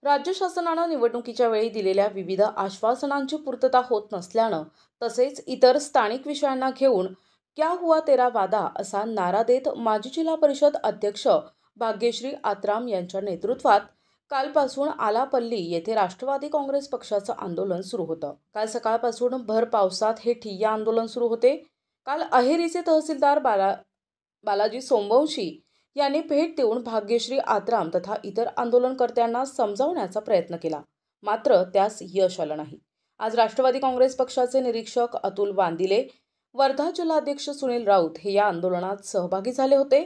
राज्य शासनानं निवडणुकीच्या वेळी दिलेल्या विविध आश्वासनांची पूर्तता होत नसल्यानं तसेच इतर स्थानिक विषयांना घेऊन क्या हुआ तेरा वादा असा नारा देत माजी जिल्हा परिषद अध्यक्ष भाग्यश्री आत्राम यांच्या नेतृत्वात कालपासून आलापल्ली येथे राष्ट्रवादी काँग्रेस पक्षाचं आंदोलन सुरू होतं। काल सकाळपासून भर पावसात हे ठिय्या आंदोलन सुरू होते। काल अहेरीचे तहसीलदार बालाजी सोमवंशी यांनी भेट देऊन भाग्यश्री आत्राम तथा इतर आंदोलनकर्त्यांना समजावण्याचा प्रयत्न केला, मात्र त्यास यश आलं नाही। आज राष्ट्रवादी काँग्रेस पक्षाचे निरीक्षक अतुल वांदिले, वर्धा जिल्हाध्यक्ष सुनील राऊत हे या आंदोलनात सहभागी झाले होते।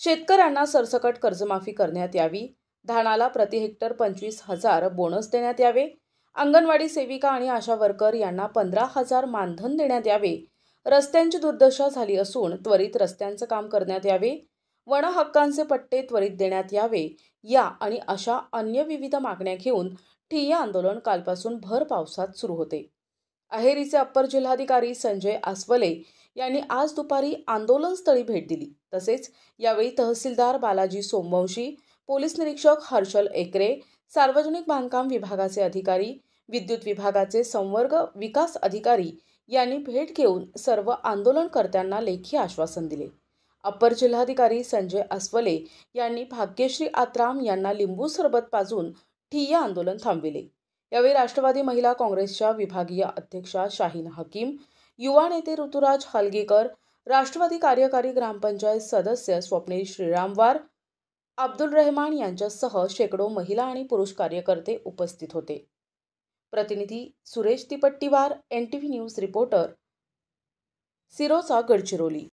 शेतकऱ्यांना सरसकट कर्जमाफी करण्यात यावी, धानाला प्रति हेक्टर 25,000 बोनस देण्यात यावे, अंगणवाडी सेविका आणि आशा वर्कर यांना 15,000 मानधन देण्यात यावे, रस्त्यांची दुर्दशा झाली असून त्वरित रस्त्यांचं काम करण्यात यावे, वन हक्कांचे पट्टे त्वरित देण्यात यावे या आणि अशा अन्य विविध मागण्या घेऊन ठिय्या आंदोलन कालपासून भर पावसात सुरू होते। अहेरीचे अप्पर जिल्हाधिकारी संजय आसवले यांनी आज दुपारी आंदोलनस्थळी भेट दिली। तसेच यावेळी तहसीलदार बालाजी सोमवंशी, पोलीस निरीक्षक हर्षल एकरे, सार्वजनिक बांधकाम विभागाचे अधिकारी, विद्युत विभागाचे संवर्ग विकास अधिकारी यांनी भेट घेऊन सर्व आंदोलनकर्त्यांना लेखी आश्वासन दिले। अप्पर जिल्हाधिकारी संजय आसवले यांनी भाग्यश्री आत्राम यांना लिंबू सरबत पाजून ठिय्या आंदोलन थांबविले। यावेळी राष्ट्रवादी महिला काँग्रेसच्या विभागीय अध्यक्षा शाहीन हकीम, युवा नेते ऋतुराज हलगीकर, राष्ट्रवादी कार्यकारी ग्रामपंचायत सदस्य स्वप्नील श्रीरामवार, अब्दुल रहमान यांच्यासह शेकडो महिला आणि पुरुष कार्यकर्ते उपस्थित होते। प्रतिनिधी Suresh Tipattiwar, NTV news reporter, Sirosa, Gadchiroli.